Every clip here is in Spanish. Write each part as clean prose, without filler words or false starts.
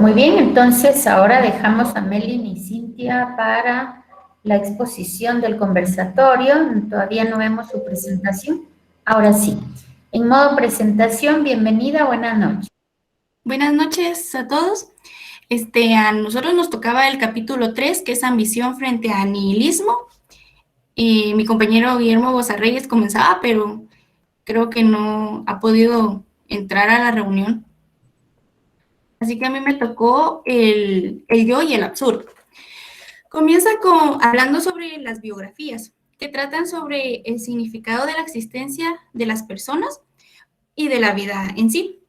Muy bien, entonces ahora dejamos a Melanie y Cintia para la exposición del conversatorio. Todavía no vemos su presentación. Ahora sí. En modo presentación, bienvenida, buenas noches. Buenas noches a todos. A nosotros nos tocaba el capítulo 3, que es ambición frente a nihilismo. Mi compañero Guillermo Bozarreyes comenzaba, pero creo que no ha podido entrar a la reunión. Así que a mí me tocó el yo y el absurdo. Comienza hablando sobre las biografías, que tratan sobre el significado de la existencia de las personas y de la vida en sí.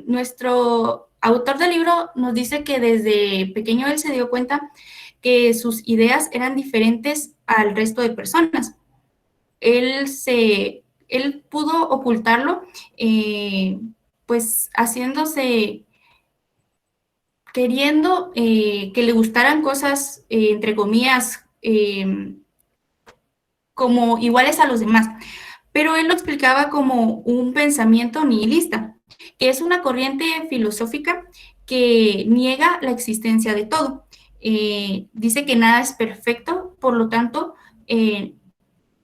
Nuestro autor del libro nos dice que desde pequeño él se dio cuenta que sus ideas eran diferentes al resto de personas. Él pudo ocultarlo, pues queriendo que le gustaran cosas, entre comillas, como iguales a los demás. Pero él lo explicaba como un pensamiento nihilista, que es una corriente filosófica que niega la existencia de todo. Dice que nada es perfecto, por lo tanto,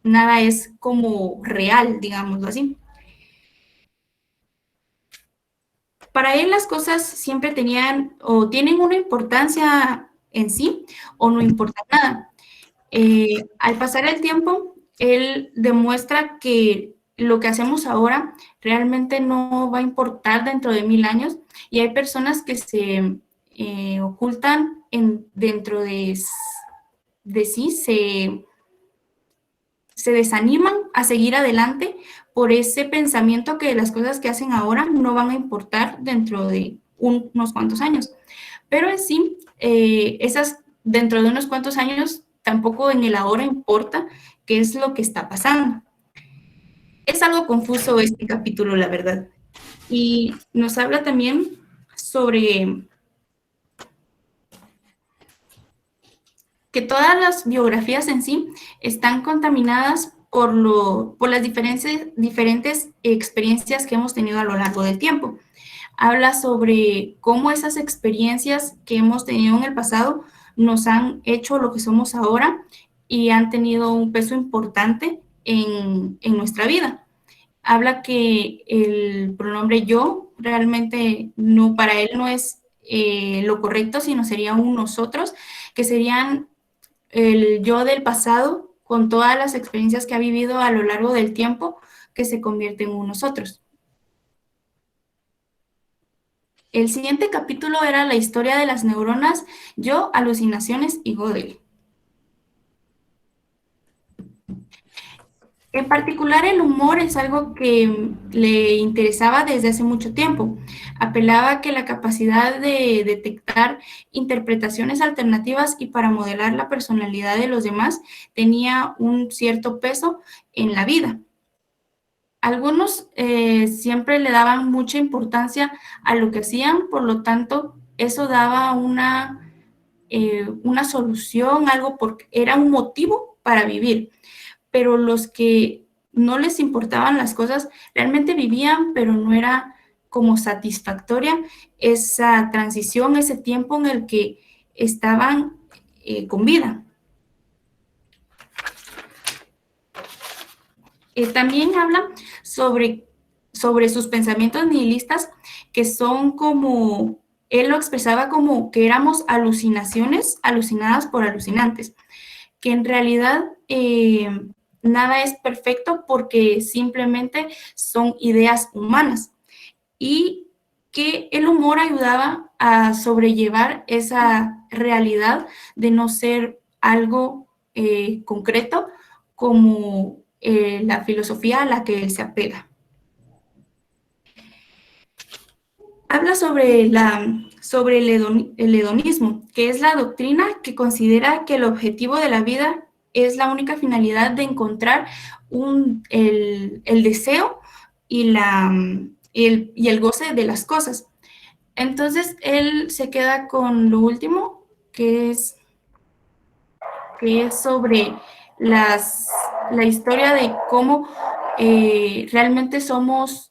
nada es como real, digámoslo así. Para él las cosas siempre tenían o tienen una importancia en sí o no importa nada. Al pasar el tiempo, él demuestra que lo que hacemos ahora realmente no va a importar dentro de 1000 años y hay personas que se ocultan dentro de sí, se desaniman a seguir adelante por ese pensamiento que las cosas que hacen ahora no van a importar dentro de unos cuantos años. Pero en sí, dentro de unos cuantos años, tampoco en el ahora importa qué es lo que está pasando. Es algo confuso este capítulo, la verdad. Y nos habla también sobre que todas las biografías en sí están contaminadas por las diferentes experiencias que hemos tenido a lo largo del tiempo. Habla sobre cómo esas experiencias que hemos tenido en el pasado nos han hecho lo que somos ahora y han tenido un peso importante en nuestra vida. Habla que el pronombre yo realmente no, para él no es lo correcto, sino sería un nosotros, que serían el yo del pasado con todas las experiencias que ha vivido a lo largo del tiempo que se convierte en un nosotros. El siguiente capítulo era la historia de las neuronas, yo, alucinaciones y Gödel. En particular, el humor es algo que le interesaba desde hace mucho tiempo. Apelaba a que la capacidad de detectar interpretaciones alternativas y para modelar la personalidad de los demás tenía un cierto peso en la vida. Algunos siempre le daban mucha importancia a lo que hacían, por lo tanto, eso daba una solución, era un motivo para vivir. Pero los que no les importaban las cosas realmente vivían, pero no era como satisfactoria esa transición, ese tiempo en el que estaban con vida. También habla sobre sus pensamientos nihilistas, que son como, él lo expresaba como que éramos alucinaciones alucinadas por alucinantes, que en realidad nada es perfecto porque simplemente son ideas humanas y que el humor ayudaba a sobrellevar esa realidad de no ser algo concreto como la filosofía a la que él se apega. Habla sobre el hedonismo, que es la doctrina que considera que el objetivo de la vida es la única finalidad de encontrar el deseo y el goce de las cosas. Entonces, él se queda con lo último, que es sobre la historia de cómo realmente somos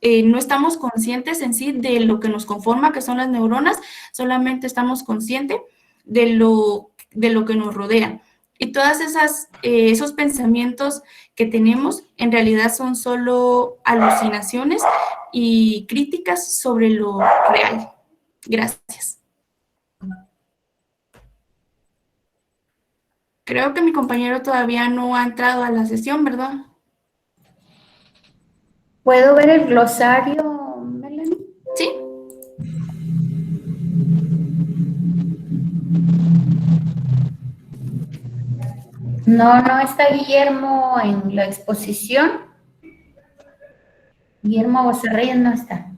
no estamos conscientes en sí de lo que nos conforma, que son las neuronas, solamente estamos conscientes de lo que nos rodea. Y todas esos pensamientos que tenemos en realidad son solo alucinaciones y críticas sobre lo real. Gracias. Creo que mi compañero todavía no ha entrado a la sesión, ¿verdad? ¿Puedo ver el glosario, Melanie? Sí. No está Guillermo en la exposición. Guillermo Bocerreyes no está.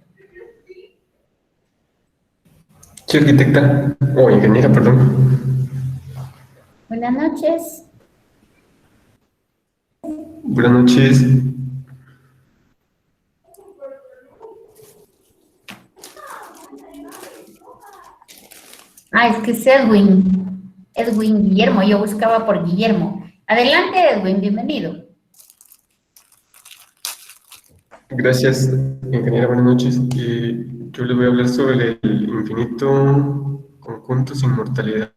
Sí, arquitecta, o ingeniera, perdón. Buenas noches. Buenas noches. Es que es Edwin. Edwin Guillermo, yo buscaba por Guillermo. Adelante, Edwin, bienvenido. Gracias, ingeniera, buenas noches. Yo les voy a hablar sobre el infinito conjunto sin mortalidad.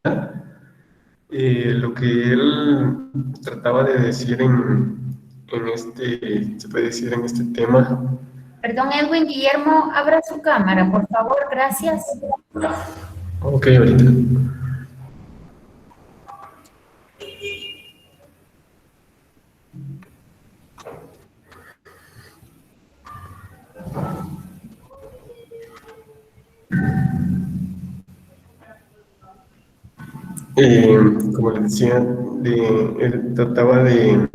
Lo que él trataba de decir se puede decir en este tema. Perdón, Edwin Guillermo, abra su cámara, por favor, gracias. Ok, ahorita. Como les decía, él trataba de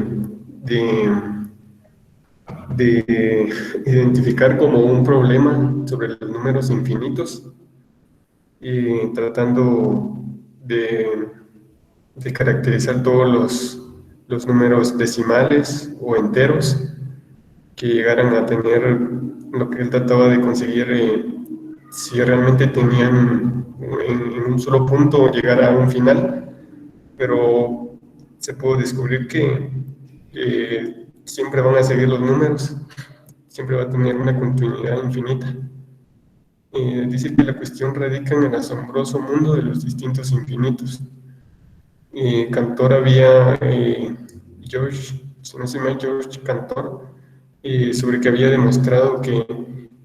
identificar como un problema sobre los números infinitos, tratando de caracterizar todos los números decimales o enteros que llegaran a tener lo que él trataba de conseguir, si realmente tenían en un solo punto llegar a un final, pero se pudo descubrir que siempre van a seguir los números, siempre va a tener una continuidad infinita. Dice que la cuestión radica en el asombroso mundo de los distintos infinitos. Cantor había, George, si no se llama George Cantor, sobre que había demostrado que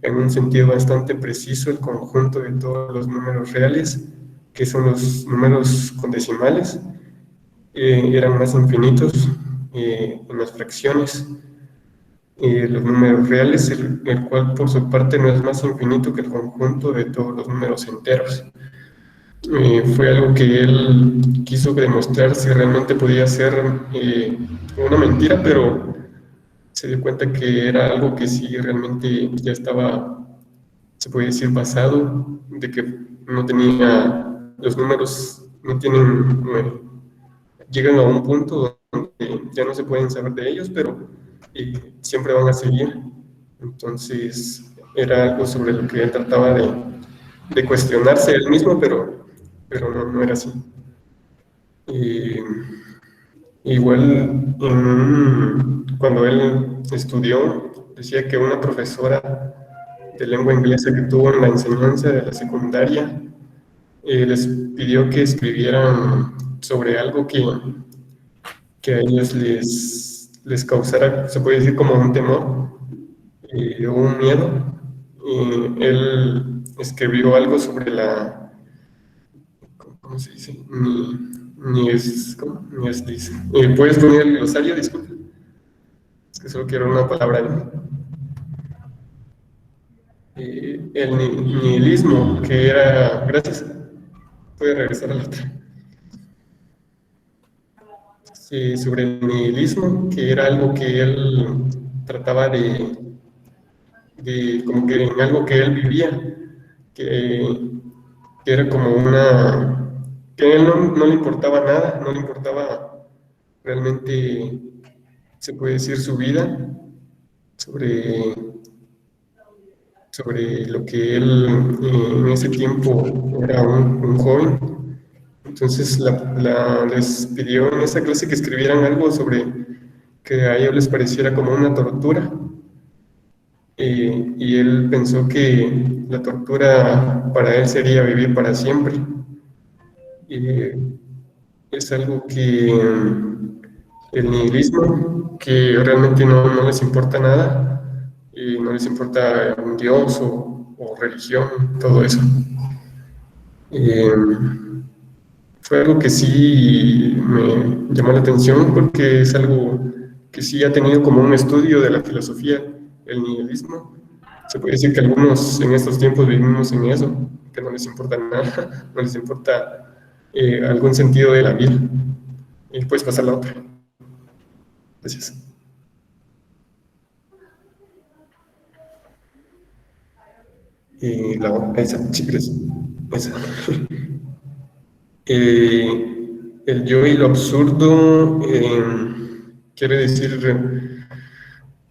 en un sentido bastante preciso el conjunto de todos los números reales, que son los números con decimales, eran más infinitos en las fracciones. Los números reales, el cual por su parte no es más infinito que el conjunto de todos los números enteros. Fue algo que él quiso demostrar si realmente podía ser una mentira, pero se dio cuenta que era algo que sí realmente ya estaba, se puede decir, basado, de que no tenía, los números no tienen, llegan a un punto donde ya no se pueden saber de ellos, pero siempre van a seguir. Entonces era algo sobre lo que él trataba de cuestionarse él mismo, pero no era así. Igual, cuando él estudió, decía que una profesora de lengua inglesa que tuvo en la enseñanza de la secundaria les pidió que escribieran sobre algo que a ellos les causara, se puede decir, como un temor o un miedo. Él escribió algo sobre ¿cómo se dice? Ni es dice. ¿Puedes poner el glosario? Disculpe. Es que solo quiero una palabra ahí. El nihilismo, que era... Gracias. Puede regresar a la otra. Sí, sobre el nihilismo, que era algo que él trataba como que en algo que él vivía, que era como que a él no le importaba nada, no le importaba realmente, se puede decir, su vida, sobre lo que él en ese tiempo era un joven. Entonces les pidió en esa clase que escribieran algo sobre que a ellos les pareciera como una tortura. y él pensó que la tortura para él sería vivir para siempre. Eh, es algo que el nihilismo, que realmente no les importa nada, y no les importa un Dios o religión, todo eso. Eh, Fue algo que sí me llamó la atención porque es algo que sí ha tenido como un estudio de la filosofía, el nihilismo. Se puede decir que algunos en estos tiempos vivimos en eso, que no les importa nada, no les importa algún sentido de la vida. Y puedes pasar la otra. Gracias. La otra, esa, sí, gracias. Esa. El yo y lo absurdo quiere decir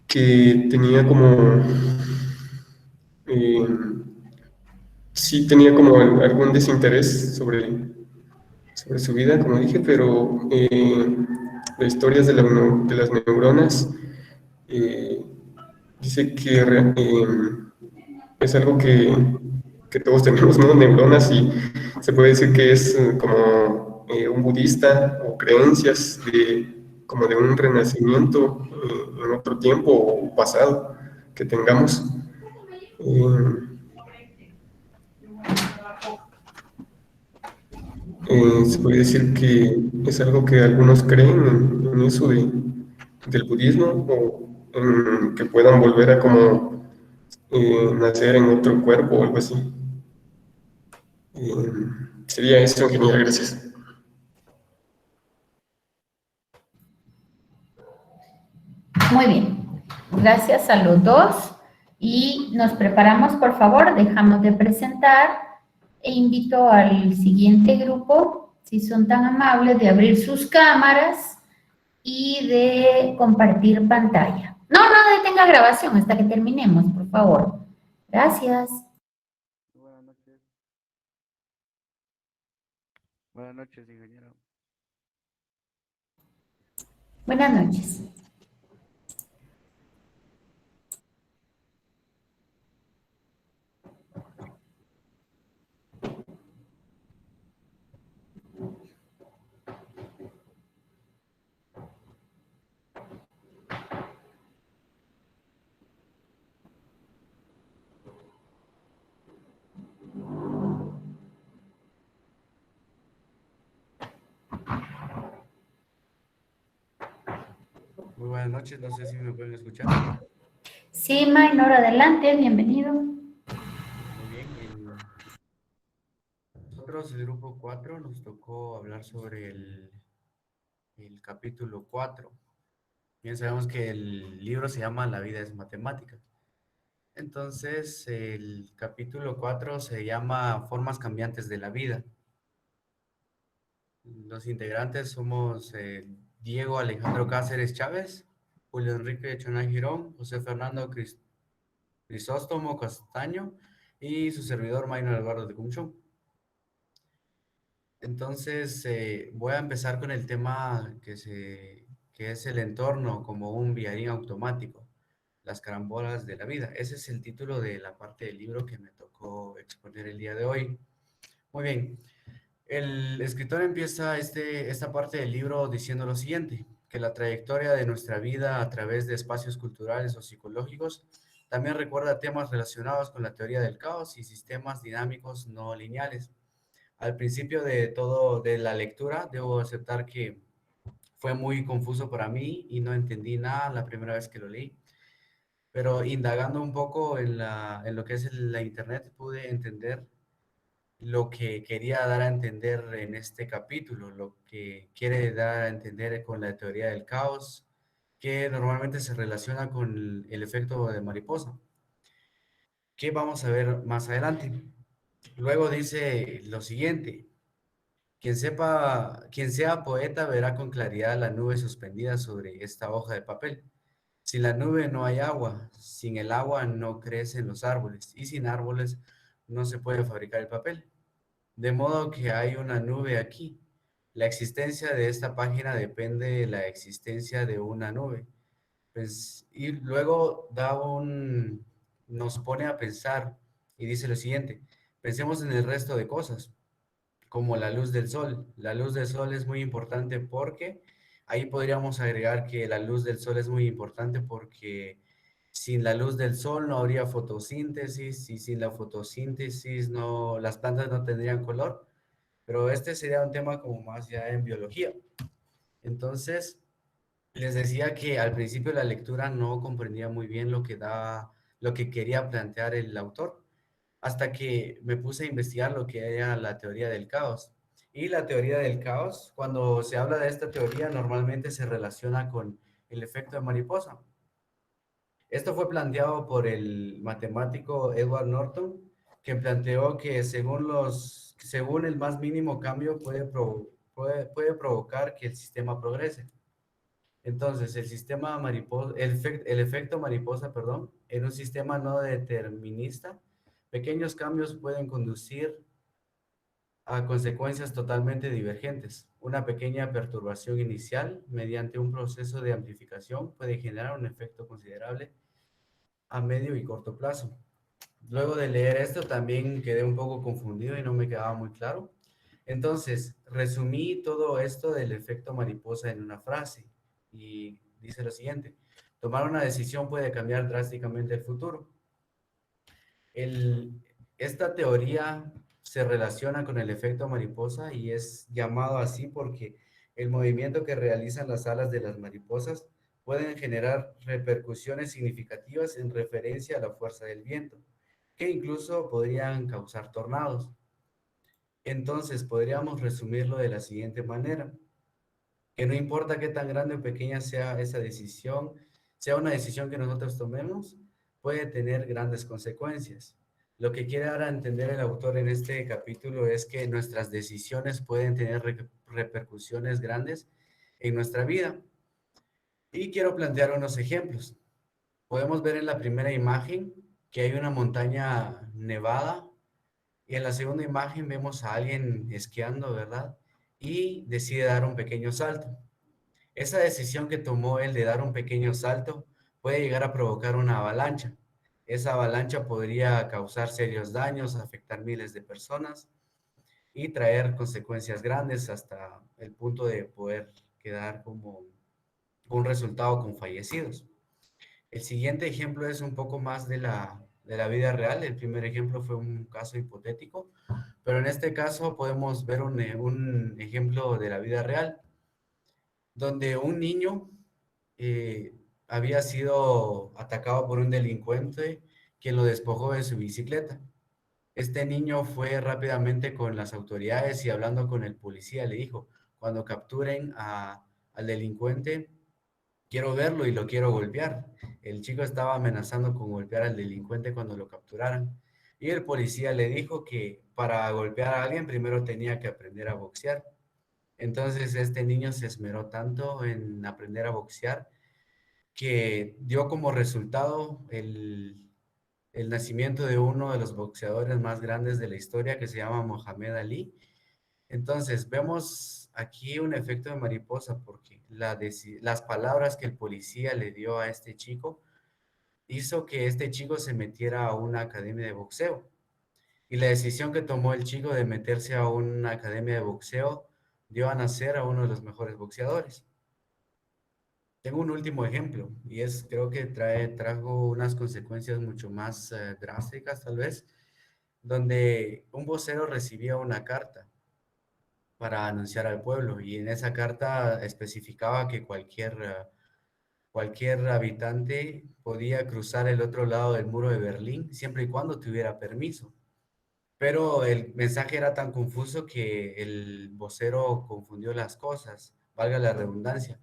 que tenía como, eh, sí tenía como algún desinterés sobre su vida, como dije, pero las historias de las neuronas eh, dice que es algo que todos tenemos, ¿no? Neuronas, y se puede decir que es como un budista o creencias como de un renacimiento en otro tiempo o pasado que tengamos. Eh, Se puede decir que es algo que algunos creen en eso del budismo o en que puedan volver a como nacer en otro cuerpo o algo así. Eh, Sería eso, ingeniera, gracias. Muy bien. Gracias a los dos. Y nos preparamos, por favor, dejamos de presentar e invito al siguiente grupo, si son tan amables, de abrir sus cámaras y de compartir pantalla. No detenga grabación hasta que terminemos, por favor. Gracias. Buenas noches. Buenas noches, ingeniero. Buenas noches. Muy buenas noches, no sé si me pueden escuchar. Sí, Maynor, adelante, bienvenido. Muy bien, nosotros, el grupo 4, nos tocó hablar sobre el capítulo 4. Bien, sabemos que el libro se llama La vida es matemática. Entonces, el capítulo 4 se llama Formas cambiantes de la vida. Los integrantes somos Diego Alejandro Cáceres Chávez, Julio Enrique Chonay Girón, José Fernando Crisóstomo Castaño y su servidor Maynor Eduardo de Cunchón. Entonces, voy a empezar con el tema que es el entorno como un viarín automático, las carambolas de la vida. Ese es el título de la parte del libro que me tocó exponer el día de hoy. Muy bien. El escritor empieza esta parte del libro diciendo lo siguiente, que la trayectoria de nuestra vida a través de espacios culturales o psicológicos también recuerda temas relacionados con la teoría del caos y sistemas dinámicos no lineales. Al principio de la lectura, debo aceptar que fue muy confuso para mí y no entendí nada la primera vez que lo leí, pero indagando un poco en lo que es la internet pude entender lo que quería dar a entender en este capítulo, lo que quiere dar a entender con la teoría del caos, que normalmente se relaciona con el efecto de mariposa, que vamos a ver más adelante. Luego dice lo siguiente, quien sea poeta verá con claridad la nube suspendida sobre esta hoja de papel. Sin la nube no hay agua, sin el agua no crecen los árboles y sin árboles no se puede fabricar el papel. De modo que hay una nube aquí. La existencia de esta página depende de la existencia de una nube. Pues, y luego da nos pone a pensar y dice lo siguiente: pensemos en el resto de cosas, como la luz del sol. La luz del sol es muy importante porque ahí podríamos agregar que la luz del sol es muy importante porque sin la luz del sol no habría fotosíntesis, y sin la fotosíntesis no, las plantas no tendrían color, pero este sería un tema como más ya en biología. Entonces, les decía que al principio de la lectura no comprendía muy bien lo que quería plantear el autor, hasta que me puse a investigar lo que era la teoría del caos. Y la teoría del caos, cuando se habla de esta teoría, normalmente se relaciona con el efecto de mariposa. Esto fue planteado por el matemático Edward Norton, que planteó que según el más mínimo cambio puede provocar que el sistema progrese. Entonces, el efecto mariposa, perdón, en un sistema no determinista, pequeños cambios pueden conducir a consecuencias totalmente divergentes. Una pequeña perturbación inicial, mediante un proceso de amplificación, puede generar un efecto considerable a medio y corto plazo. Luego de leer esto también quedé un poco confundido y no me quedaba muy claro. Entonces, resumí todo esto del efecto mariposa en una frase y dice lo siguiente: tomar una decisión puede cambiar drásticamente el futuro. Esta teoría se relaciona con el efecto mariposa y es llamado así porque el movimiento que realizan las alas de las mariposas pueden generar repercusiones significativas en referencia a la fuerza del viento, que incluso podrían causar tornados. Entonces, podríamos resumirlo de la siguiente manera: que no importa qué tan grande o pequeña sea esa decisión, sea una decisión que nosotros tomemos, puede tener grandes consecuencias. Lo que quiere dar a entender el autor en este capítulo es que nuestras decisiones pueden tener repercusiones grandes en nuestra vida. Y quiero plantear unos ejemplos. Podemos ver en la primera imagen que hay una montaña nevada, y en la segunda imagen vemos a alguien esquiando, ¿verdad? Y decide dar un pequeño salto. Esa decisión que tomó él de dar un pequeño salto puede llegar a provocar una avalancha. Esa avalancha podría causar serios daños, afectar miles de personas y traer consecuencias grandes hasta el punto de poder quedar como un resultado con fallecidos. El siguiente ejemplo es un poco más de la vida real. El primer ejemplo fue un caso hipotético, pero en este caso podemos ver un ejemplo de la vida real, donde un niño eh, había sido atacado por un delincuente quien lo despojó de su bicicleta. Este niño fue rápidamente con las autoridades y hablando con el policía le dijo: cuando capturen al delincuente, quiero verlo y lo quiero golpear. El chico estaba amenazando con golpear al delincuente cuando lo capturaran. Y el policía le dijo que para golpear a alguien primero tenía que aprender a boxear. Entonces este niño se esmeró tanto en aprender a boxear que dio como resultado el nacimiento de uno de los boxeadores más grandes de la historia, que se llama Mohamed Ali. Entonces, vemos aquí un efecto de mariposa porque las palabras que el policía le dio a este chico hizo que este chico se metiera a una academia de boxeo. Y la decisión que tomó el chico de meterse a una academia de boxeo dio a nacer a uno de los mejores boxeadores. Tengo un último ejemplo y creo que trajo unas consecuencias mucho más drásticas tal vez, donde un vocero recibía una carta para anunciar al pueblo y en esa carta especificaba que cualquier habitante podía cruzar el otro lado del muro de Berlín siempre y cuando tuviera permiso. Pero el mensaje era tan confuso que el vocero confundió las cosas, valga la redundancia,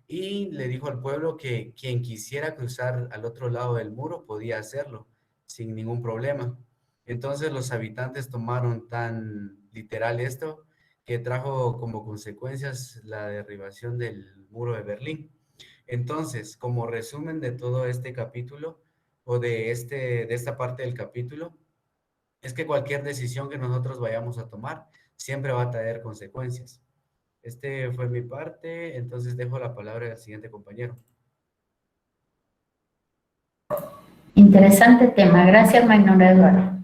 y le dijo al pueblo que quien quisiera cruzar al otro lado del muro podía hacerlo sin ningún problema. Entonces los habitantes tomaron tan literal esto que trajo como consecuencias la derribación del muro de Berlín. Entonces, como resumen de todo este capítulo o de esta parte del capítulo, es que cualquier decisión que nosotros vayamos a tomar siempre va a traer consecuencias. Este fue mi parte, entonces dejo la palabra al siguiente compañero. Interesante tema. Gracias, Maynor Eduardo.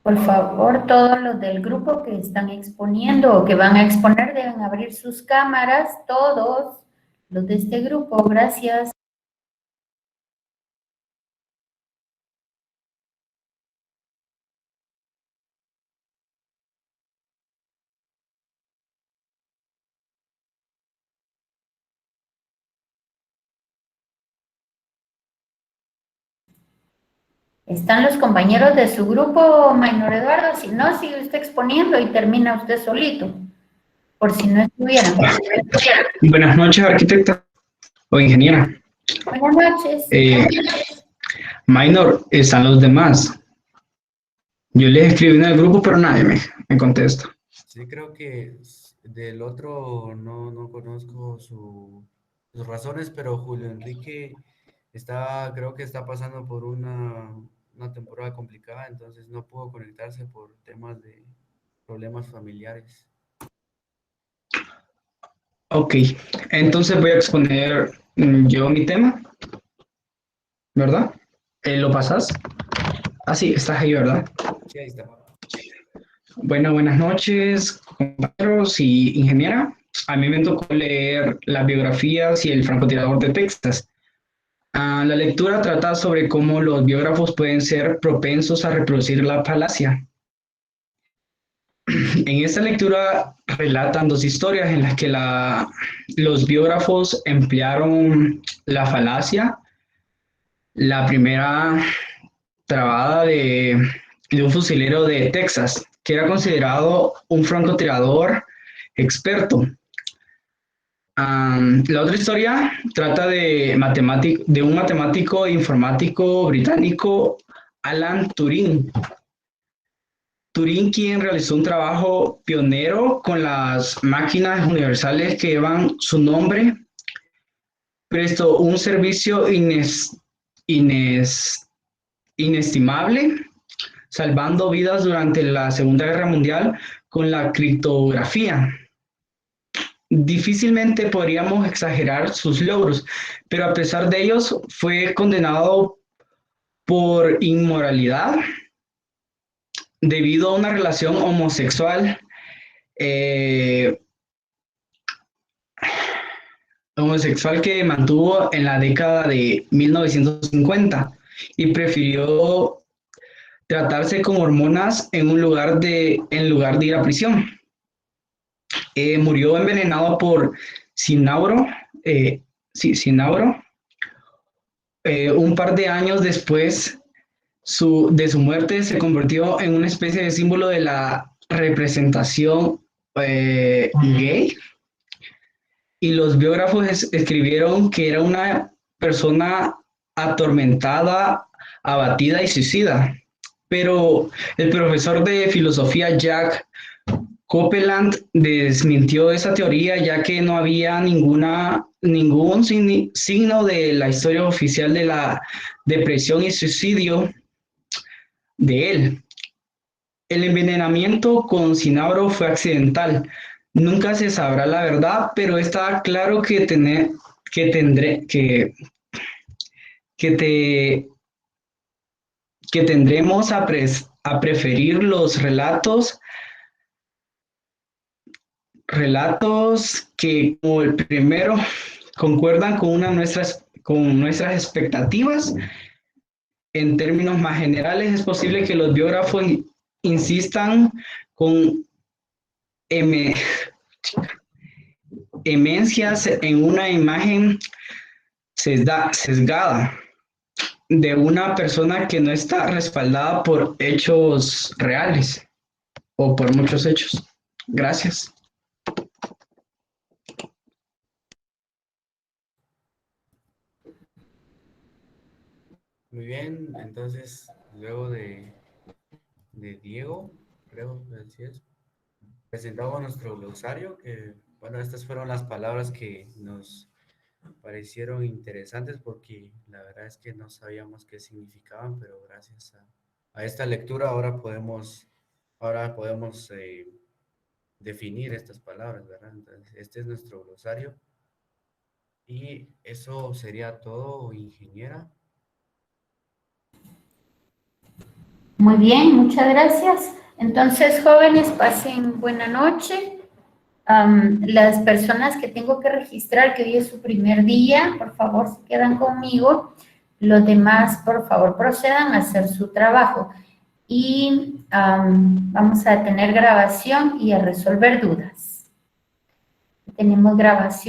Por favor, todos los del grupo que están exponiendo o que van a exponer deben abrir sus cámaras, todos los de este grupo. Gracias. ¿Están los compañeros de su grupo, Maynor Eduardo? Si no, sigue usted exponiendo y termina usted solito, por si no estuvieran. Buenas noches, arquitecta o ingeniera. Buenas noches. Minor, están los demás. Yo les escribí en el grupo, pero nadie me contesta. Sí, creo que del otro no conozco sus razones, pero Julio Enrique creo que está pasando por una temporada complicada, entonces no pudo conectarse por temas de problemas familiares. Ok, entonces voy a exponer yo mi tema, ¿verdad? ¿Lo pasas? Ah, sí, estás ahí, ¿verdad? Sí, ahí está. Bueno, buenas noches, compañeros y ingeniera. A mí me tocó leer las biografías y el francotirador de Texas. La lectura trata sobre cómo los biógrafos pueden ser propensos a reproducir la falacia. En esta lectura relatan dos historias en las que los biógrafos emplearon la falacia. La primera trabada de un fusilero de Texas, que era considerado un francotirador experto. La otra historia trata de un matemático informático británico, Alan Turing. Turing, quien realizó un trabajo pionero con las máquinas universales que llevan su nombre, prestó un servicio ines- inestimable, salvando vidas durante la Segunda Guerra Mundial con la criptografía. Difícilmente podríamos exagerar sus logros, pero a pesar de ellos fue condenado por inmoralidad debido a una relación homosexual eh, que mantuvo en la década de 1950 y prefirió tratarse con hormonas en lugar de ir a prisión. Murió envenenado por cinauro, cinauro. Un par de años después de su muerte se convirtió en una especie de símbolo de la representación gay, y los biógrafos escribieron que era una persona atormentada, abatida y suicida. Pero el profesor de filosofía Jack Copeland desmintió esa teoría, ya que no había ningún signo de la historia oficial de la depresión y suicidio de él. El envenenamiento con cinabro fue accidental. Nunca se sabrá la verdad, pero está claro que tendré que te que tendremos a preferir los relatos que, como el primero, concuerdan con nuestras expectativas. En términos más generales, es posible que los biógrafos insistan con em- emencias en una imagen sesgada de una persona que no está respaldada por hechos reales o por muchos hechos. Gracias. Muy bien, entonces luego de Diego, creo que así es, presentamos nuestro glosario, que bueno, estas fueron las palabras que nos parecieron interesantes porque la verdad es que no sabíamos qué significaban, pero gracias a esta lectura ahora podemos definir estas palabras, ¿verdad? Entonces, este es nuestro glosario. Y eso sería todo, ingeniera. Muy bien, muchas gracias. Entonces, jóvenes, pasen buena noche. Las personas que tengo que registrar, que hoy es su primer día, por favor, se quedan conmigo. Los demás, por favor, procedan a hacer su trabajo. Y vamos a tener grabación y a resolver dudas. Tenemos grabación.